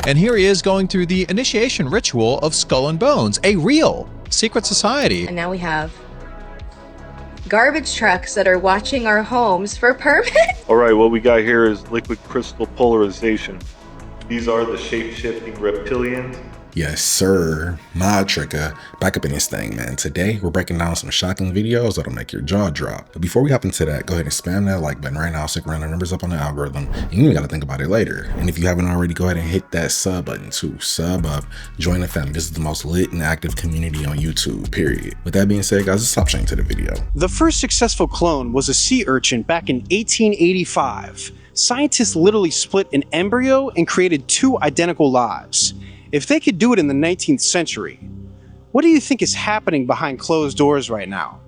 And here he is going through the initiation ritual of Skull and Bones, a real secret society. And now we have garbage trucks that are watching our homes for permits. All right, what we got here is liquid crystal polarization. These are the shape-shifting reptilians. Yes, sir. My trigger. Back up in this thing, man. Today, we're breaking down some shocking videos that'll make your jaw drop. But before we hop into that, go ahead and spam that like button right now so random numbers up on the algorithm. And you even gotta think about it later. And if you haven't already, go ahead and hit that sub button too. Sub up. Join the family. This is the most lit and active community on YouTube, period. With that being said, guys, let's hop straight into the video. The first successful clone was a sea urchin back in 1885. Scientists literally split an embryo and created two identical lives. If they could do it in the 19th century, what do you think is happening behind closed doors right now?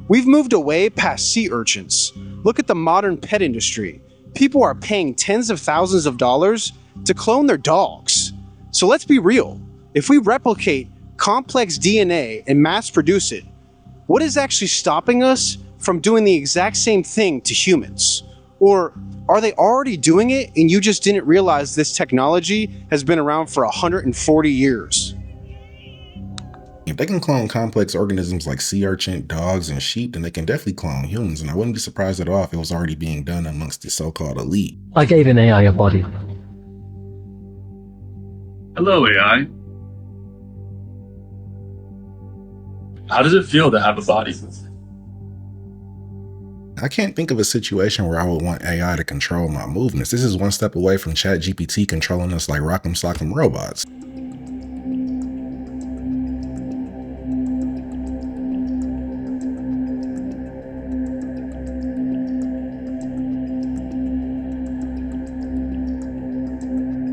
We've moved away past sea urchins. Look at the modern pet industry. People are paying tens of thousands of dollars to clone their dogs. So let's be real. If we replicate complex DNA and mass produce it, what is actually stopping us from doing the exact same thing to humans? Or are they already doing it and you just didn't realize this technology has been around for 140 years? If they can clone complex organisms like sea urchin, dogs, and sheep, then they can definitely clone humans, and I wouldn't be surprised at all if it was already being done amongst the so-called elite. I gave an AI a body. Hello, AI. How does it feel to have a body? I can't think of a situation where I would want AI to control my movements. This is one step away from ChatGPT controlling us like Rock'em Sock'em robots.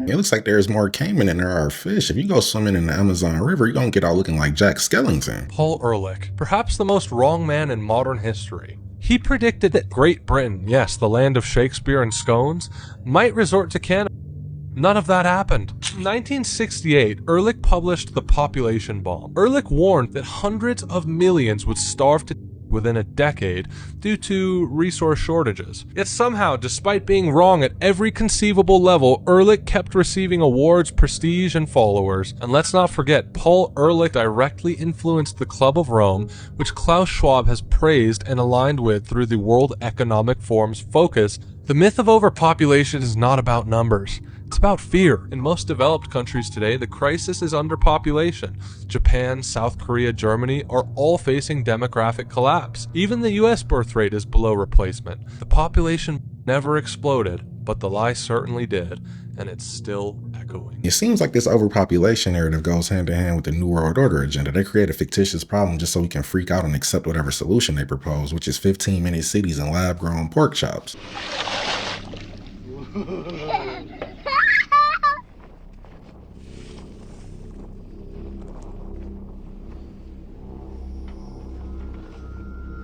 It looks like there's more caiman than there are fish. If you go swimming in the Amazon River, you're gonna get all looking like Jack Skellington. Paul Ehrlich, perhaps the most wrong man in modern history. He predicted that Great Britain, yes, the land of Shakespeare and scones, might resort to cannibalism. None of that happened. In 1968, Ehrlich published The Population Bomb. Ehrlich warned that hundreds of millions would starve to death within a decade due to resource shortages. Yet somehow, despite being wrong at every conceivable level, Ehrlich kept receiving awards, prestige, and followers. And let's not forget, Paul Ehrlich directly influenced the Club of Rome, which Klaus Schwab has praised and aligned with through the World Economic Forum's focus. The myth of overpopulation is not about numbers. It's about fear. In most developed countries today, the crisis is underpopulation. Japan, South Korea, Germany are all facing demographic collapse. Even the US birth rate is below replacement. The population never exploded, but the lie certainly did, and it's still echoing. It seems like this overpopulation narrative goes hand in hand with the New World Order agenda. They create a fictitious problem just so we can freak out and accept whatever solution they propose, which is 15-minute cities and lab-grown pork chops.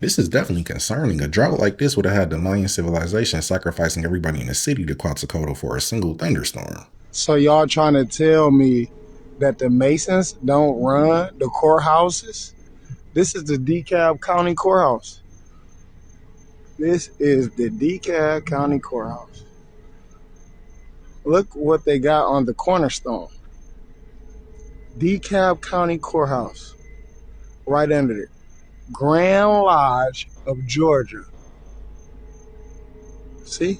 This is definitely concerning. A drought like this would have had the Mayan civilization sacrificing everybody in the city to Quetzalcoatl for a single thunderstorm. So y'all trying to tell me that the Masons don't run the courthouses? This is the DeKalb County Courthouse. This is the DeKalb County Courthouse. Look what they got on the cornerstone. DeKalb County Courthouse. Right under it. Grand Lodge of Georgia. See?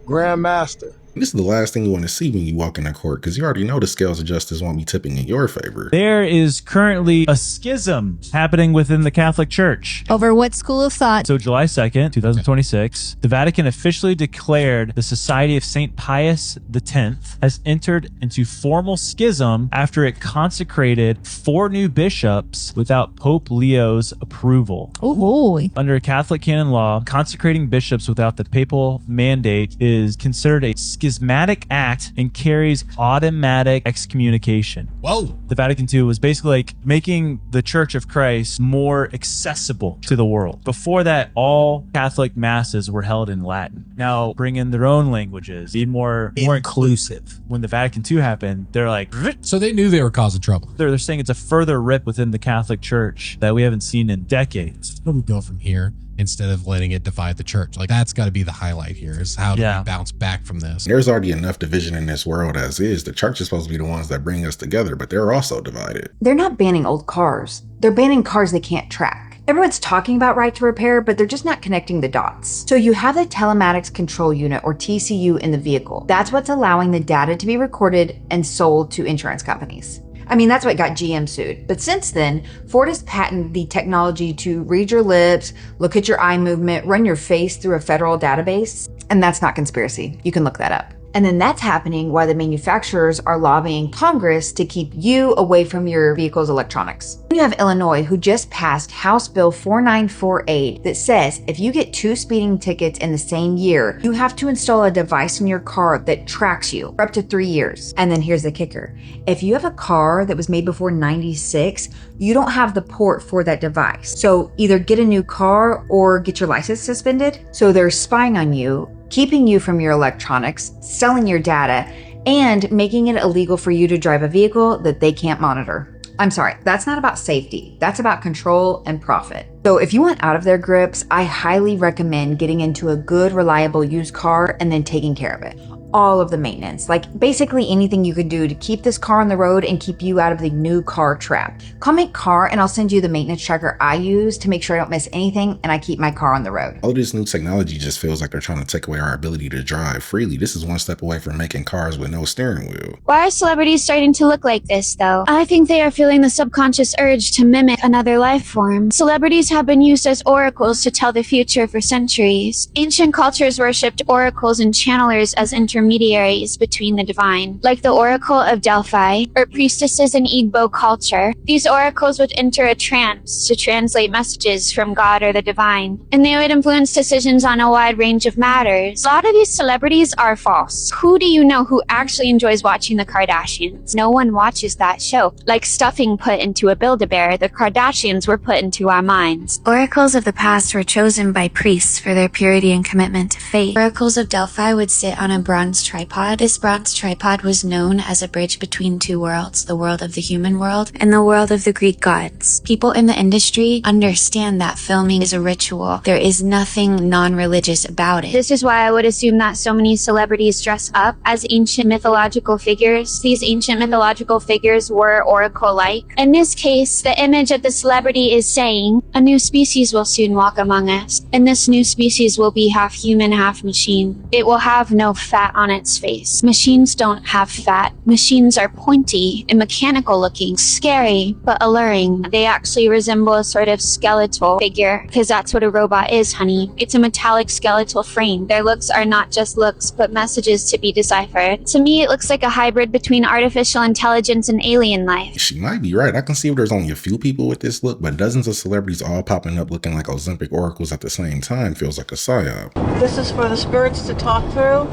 Grand Master. This is the last thing you want to see when you walk into court, because you already know the scales of justice won't be tipping in your favor. There is currently a schism happening within the Catholic Church. Over what school of thought? So July 2nd, 2026, the Vatican officially declared the Society of St. Pius X has entered into formal schism after it consecrated 4 new bishops without Pope Leo's approval. Ooh. Under Catholic canon law, consecrating bishops without the papal mandate is considered a schismatic act and carries automatic excommunication. Whoa. The Vatican II was basically like making the Church of Christ more accessible to the world. Before that, all Catholic masses were held in Latin. Now bring in their own languages, be more inclusive. When the Vatican II happened, they're like, so they knew they were causing trouble. They're saying it's a further rip within the Catholic Church that we haven't seen in decades. Where do we go from here? instead of letting it divide the church. Like, that's got to be the highlight here, is how do we bounce back from this? There's already enough division in this world as is. The church is supposed to be the ones that bring us together, but they're also divided. They're not banning old cars. They're banning cars they can't track. Everyone's talking about right to repair, but they're just not connecting the dots. So you have the telematics control unit, or TCU, in the vehicle. That's what's allowing the data to be recorded and sold to insurance companies. I mean, that's what got GM sued. But since then, Ford has patented the technology to read your lips, look at your eye movement, run your face through a federal database. And that's not conspiracy. You can look that up. And then that's happening while the manufacturers are lobbying Congress to keep you away from your vehicle's electronics. You have Illinois, who just passed House Bill 4948 that says if you get 2 speeding tickets in the same year, you have to install a device in your car that tracks you for up to 3 years. And then here's the kicker. If you have a car that was made before 96, you don't have the port for that device. So either get a new car or get your license suspended. So they're spying on you, keeping you from your electronics, selling your data, and making it illegal for you to drive a vehicle that they can't monitor. I'm sorry, that's not about safety. That's about control and profit. So if you want out of their grips, I highly recommend getting into a good, reliable used car and then taking care of it. All of the maintenance, like basically anything you could do to keep this car on the road and keep you out of the new car trap. Comment car and I'll send you the maintenance tracker I use to make sure I don't miss anything and I keep my car on the road. All of this new technology just feels like they're trying to take away our ability to drive freely. This is one step away from making cars with no steering wheel. Why are celebrities starting to look like this, though? I think they are feeling the subconscious urge to mimic another life form. Celebrities have been used as oracles to tell the future for centuries. Ancient cultures worshipped oracles and channelers as intermediaries between the divine, like the Oracle of Delphi, or priestesses in Igbo culture. These oracles would enter a trance to translate messages from God or the divine, and they would influence decisions on a wide range of matters. A lot of these celebrities are false. Who do you know who actually enjoys watching the Kardashians? No one watches that show. Like stuffing put into a Build-A-Bear, the Kardashians were put into our minds. Oracles of the past were chosen by priests for their purity and commitment to faith. Oracles of Delphi would sit on a bronze tripod. This bronze tripod was known as a bridge between two worlds, the world of the human world and the world of the Greek gods. People in the industry understand that filming is a ritual. There is nothing non-religious about it. This is why I would assume that so many celebrities dress up as ancient mythological figures. These ancient mythological figures were oracle-like. In this case, the image of the celebrity is saying, a new species will soon walk among us, and this new species will be half human, half machine. It will have no fat on its face. Machines don't have fat. Machines are pointy and mechanical looking, scary, but alluring. They actually resemble a sort of skeletal figure, because that's what a robot is, honey. It's a metallic skeletal frame. Their looks are not just looks, but messages to be deciphered. To me, it looks like a hybrid between artificial intelligence and alien life. She might be right. I can see if there's only a few people with this look, but dozens of celebrities all popping up looking like Ozempic oracles at the same time feels like a psyop. This is for the spirits to talk through.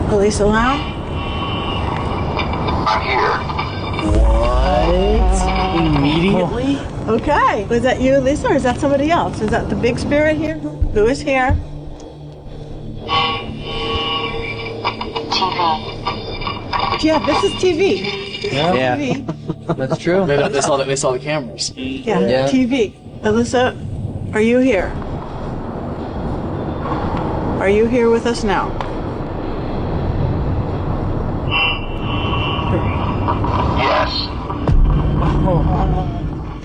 Release aloud. I'm here. What? Immediately? Okay. Was that you, Lisa, or is that somebody else? Is that the big spirit here? Who is here? TV. Yeah, this is TV. Yeah. TV. That's true. They saw the cameras. Yeah, TV. Alyssa, are you here? Are you here with us now? Yes.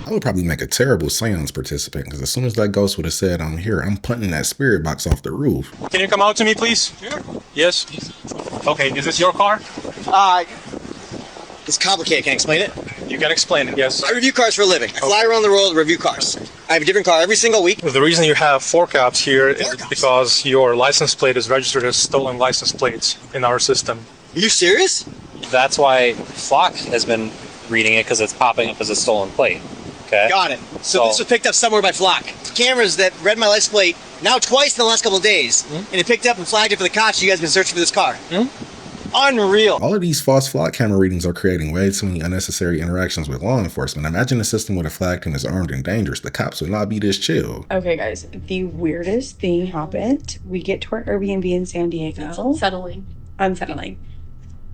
I would probably make a terrible seance participant, because as soon as that ghost would have said, I'm here, I'm punting that spirit box off the roof. Can you come out to me, please? Sure. Yes? Okay, is this your car? It's complicated. Can I explain it? You can explain it, yes. I review cars for a living. I fly around the world and review cars. I have a different car every single week. The reason you have 4 cops here is because your license plate is registered as stolen license plates in our system. Are you serious? That's why Flock has been reading it, because it's popping up as a stolen plate. Okay. Got it. So this was picked up somewhere by Flock. Cameras that read my license plate now twice in the last couple of days. And it picked up and flagged it for the cops. You guys have been searching for this car. Unreal. All of these false flock camera readings are creating way too many unnecessary interactions with law enforcement. Imagine the system would have flagged him as armed and dangerous. The cops would not be this chill. Okay, guys, the weirdest thing happened. We get to our Airbnb in San Diego. Unsettling.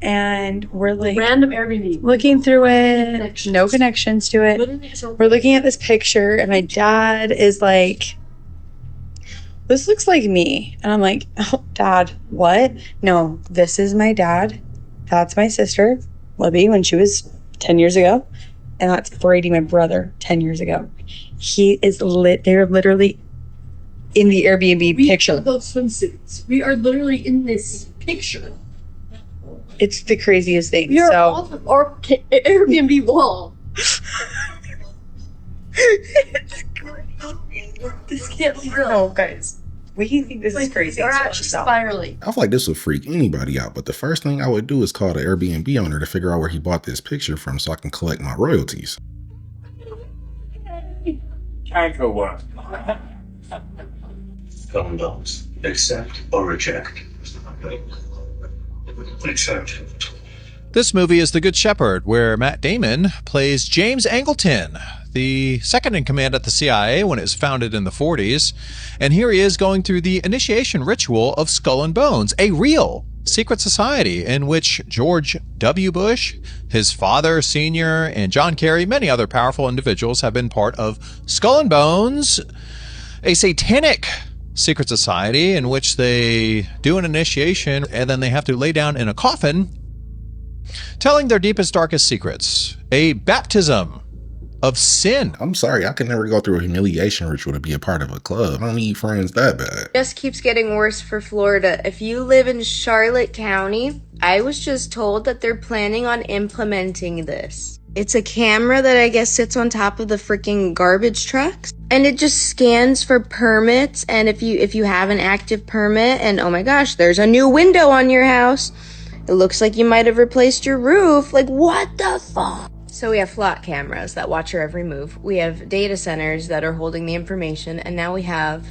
And we're like random Airbnb, looking through it, no connections to it. We're looking at this picture, and my dad is like, this looks like me. And I'm like, oh, Dad, what? No, this is my dad. That's my sister, Libby, when she was 10 years ago. And that's Brady, my brother, 10 years ago. He is they're literally in the Airbnb picture. Those swimsuits. We are literally in this picture. It's the craziest thing. We are off of our Airbnb wall. This can't be real. Oh, guys. We think this is crazy. We're actually spiraling. I feel like this would freak anybody out, but the first thing I would do is call the Airbnb owner to figure out where he bought this picture from so I can collect my royalties. Anchor one. Condoms. Accept or reject. Accept. This movie is The Good Shepherd, where Matt Damon plays James Angleton, the second in command at the CIA when it was founded in the 40s. And here he is going through the initiation ritual of Skull and Bones, a real secret society in which George W. Bush, his father, Sr., and John Kerry, many other powerful individuals have been part of Skull and Bones, a satanic secret society in which they do an initiation and then they have to lay down in a coffin telling their deepest, darkest secrets. A baptism of sin. I'm sorry, I can never go through a humiliation ritual to be a part of a club. I don't need friends that bad. Just keeps getting worse for Florida. If you live in Charlotte County, I was just told that they're planning on implementing this. It's a camera that I guess sits on top of the freaking garbage trucks, and it just scans for permits. And if you have an active permit and oh my gosh, there's a new window on your house, it looks like you might have replaced your roof. Like, what the fuck? So we have flock cameras that watch our every move. We have data centers that are holding the information. And now we have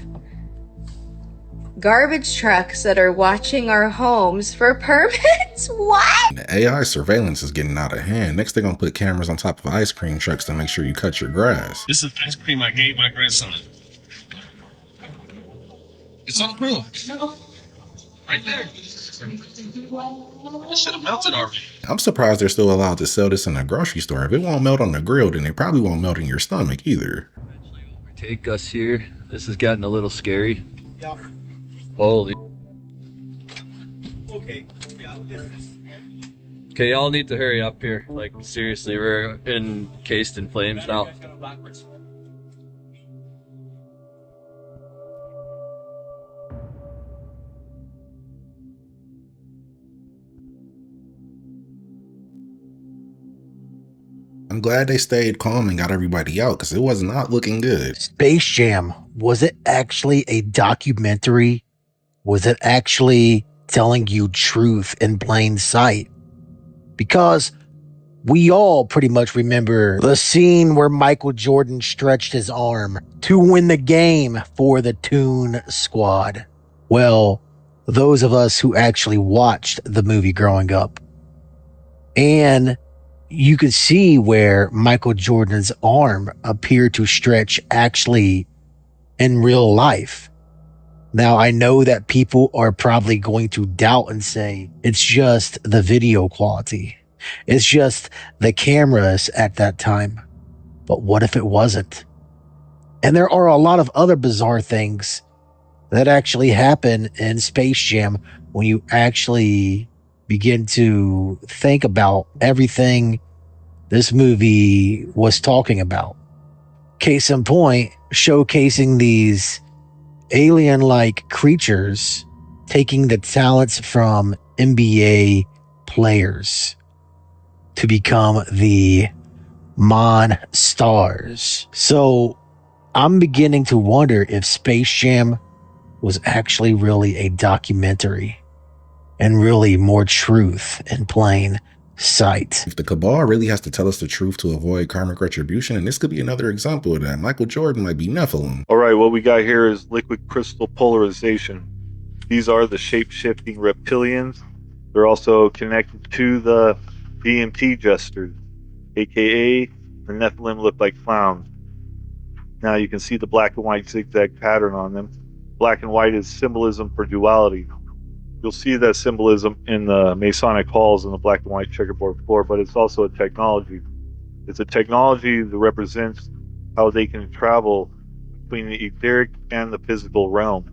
garbage trucks that are watching our homes for permits. What? The AI surveillance is getting out of hand. Next, they're going to put cameras on top of ice cream trucks to make sure you cut your grass. This is ice cream I gave my grandson. It's on the grill. Right there. It should have melted already. I'm surprised they're still allowed to sell this in a grocery store. If it won't melt on the grill, then it probably won't melt in your stomach either. Take us here. This has gotten a little scary. Holy. Okay, y'all need to hurry up here. Like, seriously, we're encased in flames now. I'm glad they stayed calm and got everybody out because it was not looking good. Space Jam, was it actually a documentary? Was it actually telling you truth in plain sight? Because we all pretty much remember the scene where Michael Jordan stretched his arm to win the game for the Toon Squad. Well, those of us who actually watched the movie growing up. And you could see where Michael Jordan's arm appeared to stretch actually in real life. Now, I know that people are probably going to doubt and say it's just the video quality. It's just the cameras at that time. But what if it wasn't? And there are a lot of other bizarre things that actually happen in Space Jam when you actually begin to think about everything this movie was talking about. Case in point, showcasing these alien-like creatures taking the talents from NBA players to become the Monstars. So I'm beginning to wonder if Space Jam was actually really a documentary and really more truth in plain sight. If the cabal really has to tell us the truth to avoid karmic retribution, and this could be another example of that, Michael Jordan might be Nephilim. All right, what we got here is liquid crystal polarization. These are the shape-shifting reptilians. They're also connected to the DMT jesters, aka the Nephilim look like clowns. Now you can see the black and white zigzag pattern on them. Black and white is symbolism for duality. You'll see that symbolism in the Masonic halls and the black and white checkerboard floor, but it's also a technology. It's a technology that represents how they can travel between the etheric and the physical realm.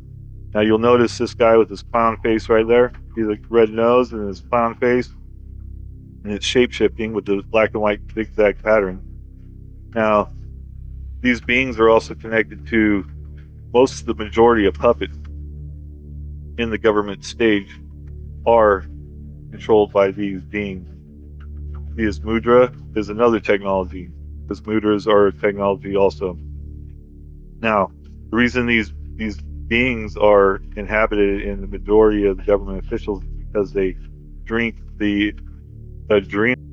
Now you'll notice this guy with his clown face right there. See the red nose and his clown face? And it's shape-shifting with the black and white zigzag pattern. Now, these beings are also connected to most of the majority of puppets in the government stage are controlled by these beings. This mudra is another technology, because mudras are technology also. Now, the reason these beings are inhabited in the majority of the government officials is because they drink the adrenal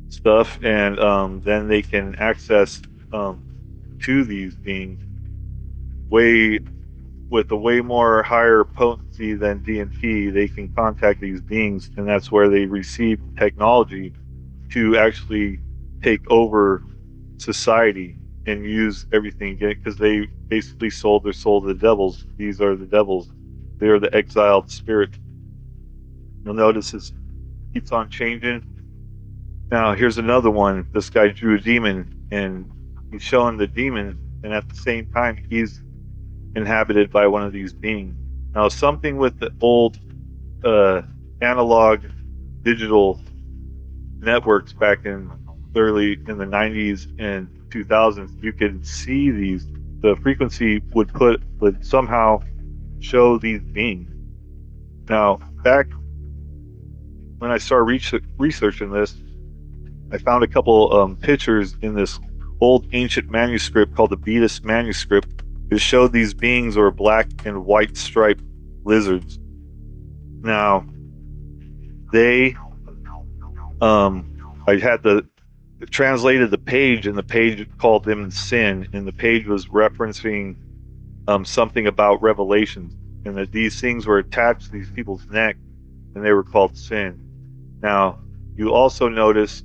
stuff, and then they can access to these beings with a way more higher potency than DMT. They can contact these beings, and that's where they receive technology to actually take over society and use everything again, because they basically sold their soul to the devils. These are the devils. They are the exiled spirit. You'll notice this keeps on changing. Now here's another one. This guy drew a demon, and he's showing the demon, and at the same time he's inhabited by one of these beings. Now, something with the old analog digital networks back in early in the 90s and 2000s, you could see the frequency would somehow show these beings. Now, back when I started researching this, I found a couple pictures in this old ancient manuscript called the Vedas manuscript. It showed these beings were black and white striped lizards. Now, they, I had translated the page, and the page called them sin, and the page was referencing something about Revelations, and that these things were attached to these people's neck, and they were called sin. Now, you also notice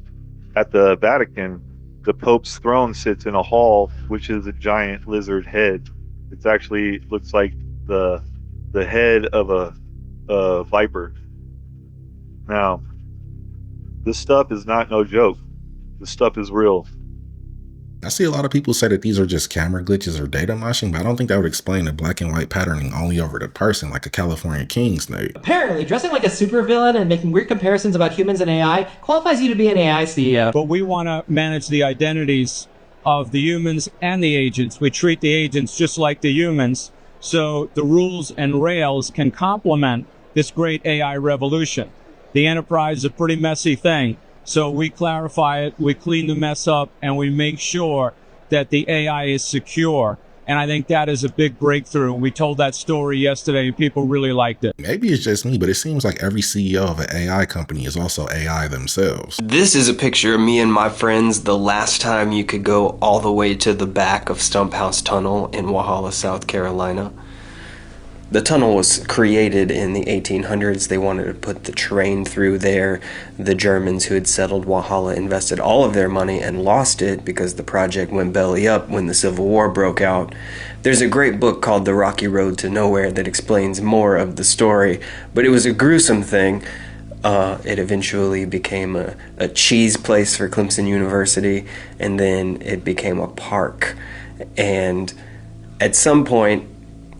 at the Vatican, the Pope's throne sits in a hall, which is a giant lizard head. It's actually looks like the head of a viper. Now, this stuff is not no joke. This stuff is real. I see a lot of people say that these are just camera glitches or data moshing, but I don't think that would explain the black and white patterning only over the person like a California king snake. Apparently, dressing like a supervillain and making weird comparisons about humans and AI qualifies you to be an AI CEO. But we want to manage the identities of the humans and the agents. We treat the agents just like the humans, so the rules and rails can complement this great AI revolution. The Enterprise is a pretty messy thing. So we clarify it, we clean the mess up, and we make sure that the AI is secure. And I think that is a big breakthrough. We told that story yesterday, and people really liked it. Maybe it's just me, but it seems like every CEO of an AI company is also AI themselves. This is a picture of me and my friends the last time you could go all the way to the back of Stump House Tunnel in Walhalla, South Carolina. The tunnel was created in the 1800s. They wanted to put the train through there. The Germans who had settled Walhalla invested all of their money and lost it because the project went belly up when the Civil War broke out. There's a great book called The Rocky Road to Nowhere that explains more of the story, but it was a gruesome thing. It eventually became a cheese place for Clemson University, and then it became a park. And at some point,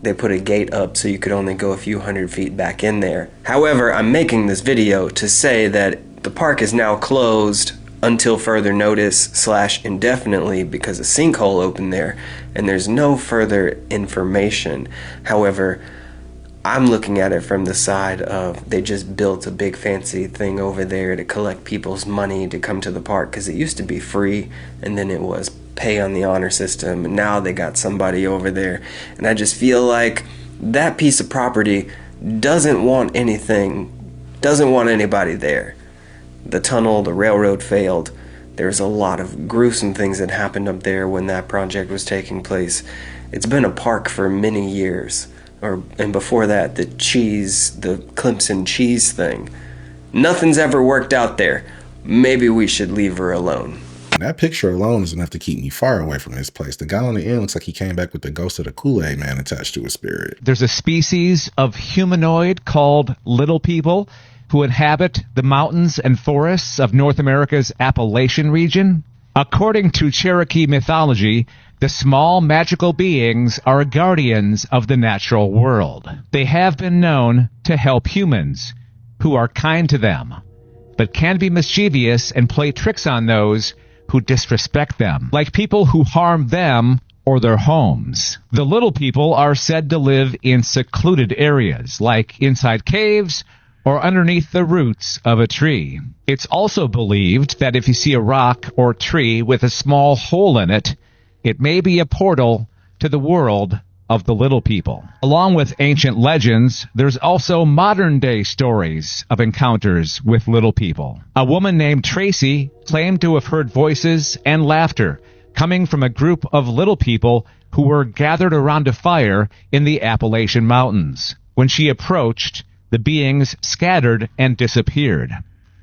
they put a gate up so you could only go a few hundred feet back in there. However, I'm making this video to say that the park is now closed until further notice / indefinitely because a sinkhole opened there, and there's no further information. However, I'm looking at it from the side of they just built a big fancy thing over there to collect people's money to come to the park, because it used to be free and then it was pay on the honor system, and now they got somebody over there, and I just feel like that piece of property doesn't want anybody there. The tunnel, the railroad failed. There's a lot of gruesome things that happened up there when that project was taking place. It's been a park for many years, and before that, the Clemson cheese thing. Nothing's ever worked out there. Maybe we should leave her alone. That picture alone is enough to keep me far away from this place. The guy on the end looks like he came back with the ghost of the Kool-Aid man attached to his spirit. There's a species of humanoid called little people who inhabit the mountains and forests of North America's Appalachian region. According to Cherokee mythology, The small magical beings are guardians of the natural world. They have been known to help humans who are kind to them, but can be mischievous and play tricks on those who disrespect them, like people who harm them or their homes. The little people are said to live in secluded areas, like inside caves or underneath the roots of a tree. It's also believed that if you see a rock or tree with a small hole in it, it may be a portal to the world of the little people. Along with ancient legends, there's also modern-day stories of encounters with little people. A woman named Tracy claimed to have heard voices and laughter coming from a group of little people who were gathered around a fire in the Appalachian Mountains. When she approached, the beings scattered and disappeared.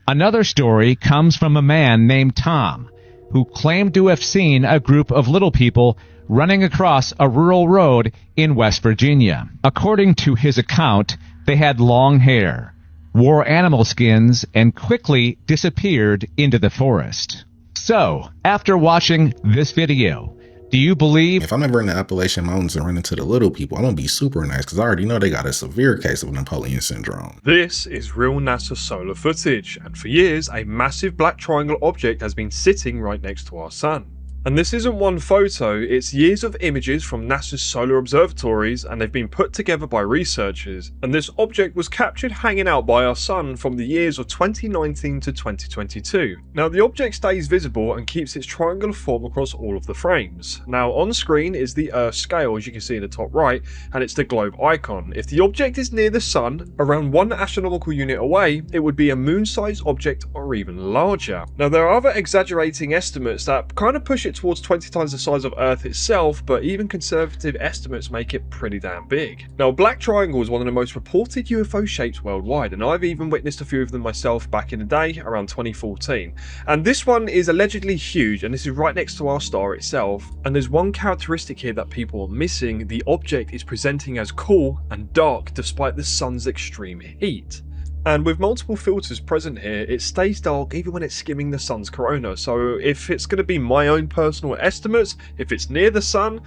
Another story comes from a man named Tom, who claimed to have seen a group of little people running across a rural road in West Virginia. According to his account, they had long hair, wore animal skins, and quickly disappeared into the forest. So, after watching this video, do you believe if I'm ever in the Appalachian Mountains and run into the little people, I'm gonna be super nice because I already know they got a severe case of Napoleon syndrome. This is real NASA solar footage, and for years a massive black triangle object has been sitting right next to our sun. And this isn't one photo, it's years of images from NASA's solar observatories, and they've been put together by researchers. And this object was captured hanging out by our sun from the years of 2019 to 2022. Now the object stays visible and keeps its triangular form across all of the frames. Now on screen is the Earth scale, as you can see in the top right, and it's the globe icon. If the object is near the sun, around 1 astronomical unit away, it would be a moon-sized object or even larger. Now there are other exaggerating estimates that kind of push it towards 20 times the size of Earth itself, but even conservative estimates make it pretty damn big. Now, Black Triangle is one of the most reported UFO shapes worldwide, and I've even witnessed a few of them myself back in the day, around 2014. And this one is allegedly huge, and this is right next to our star itself. And there's one characteristic here that people are missing: the object is presenting as cool and dark despite the sun's extreme heat. And with multiple filters present here, it stays dark even when it's skimming the sun's corona. So if it's going to be my own personal estimates, if it's near the sun,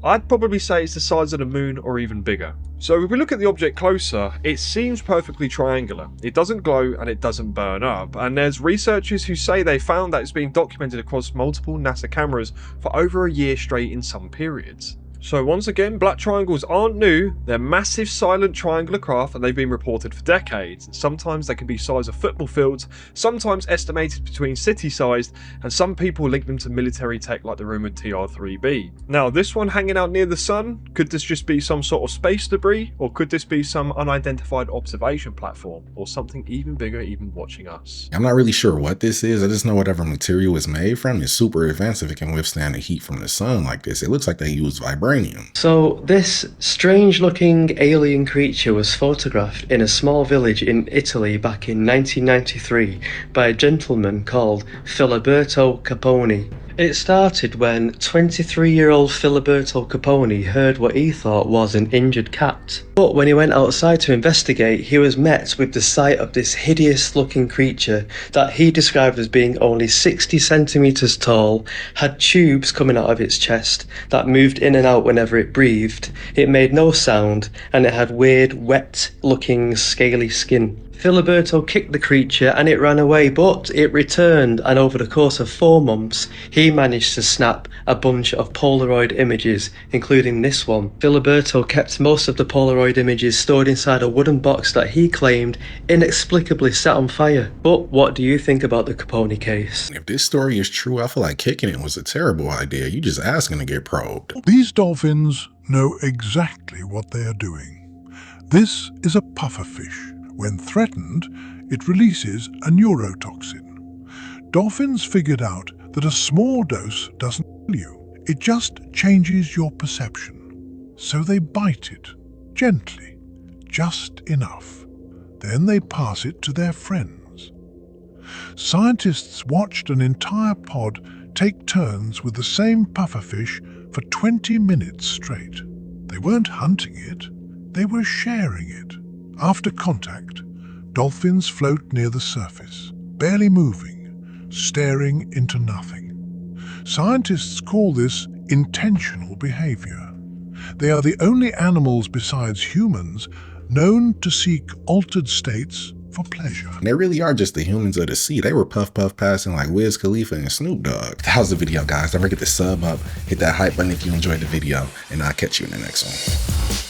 I'd probably say it's the size of the moon or even bigger. So if we look at the object closer, it seems perfectly triangular. It doesn't glow and it doesn't burn up. And there's researchers who say they found that it's been documented across multiple NASA cameras for over a year straight in some periods. So once again, black triangles aren't new, they're massive silent triangular craft and they've been reported for decades. Sometimes they can be size of football fields, sometimes estimated between city-sized, and some people link them to military tech like the rumoured TR-3B. Now this one hanging out near the sun, could this just be some sort of space debris, or could this be some unidentified observation platform, or something even bigger even watching us? I'm not really sure what this is, I just know whatever material it's made from is super advanced if it can withstand the heat from the sun like this. It looks like they use vibranium. So this strange looking alien creature was photographed in a small village in Italy back in 1993 by a gentleman called Filiberto Caponi. It started when 23-year-old Filiberto Caponi heard what he thought was an injured cat. But when he went outside to investigate, he was met with the sight of this hideous looking creature that he described as being only 60 centimeters tall, had tubes coming out of its chest that moved in and out whenever it breathed. It made no sound, and it had weird, wet looking scaly skin. Filiberto kicked the creature and it ran away, but it returned, and over the course of 4 months he managed to snap a bunch of Polaroid images, including this one. Filiberto kept most of the Polaroid images stored inside a wooden box that he claimed inexplicably set on fire. But what do you think about the Caponi case? If this story is true, I feel like kicking it was a terrible idea. You just asking to get probed. These dolphins know exactly what they are doing. This is a pufferfish. When threatened, it releases a neurotoxin. Dolphins figured out that a small dose doesn't kill you. It just changes your perception. So they bite it, gently, just enough. Then they pass it to their friends. Scientists watched an entire pod take turns with the same pufferfish for 20 minutes straight. They weren't hunting it, they were sharing it. After contact, dolphins float near the surface, barely moving, staring into nothing. Scientists call this intentional behavior. They are the only animals besides humans known to seek altered states for pleasure. And they really are just the humans of the sea. They were puff passing like Wiz Khalifa and Snoop Dogg. That was the video, guys. Don't forget to sub up, hit that hype button if you enjoyed the video, and I'll catch you in the next one.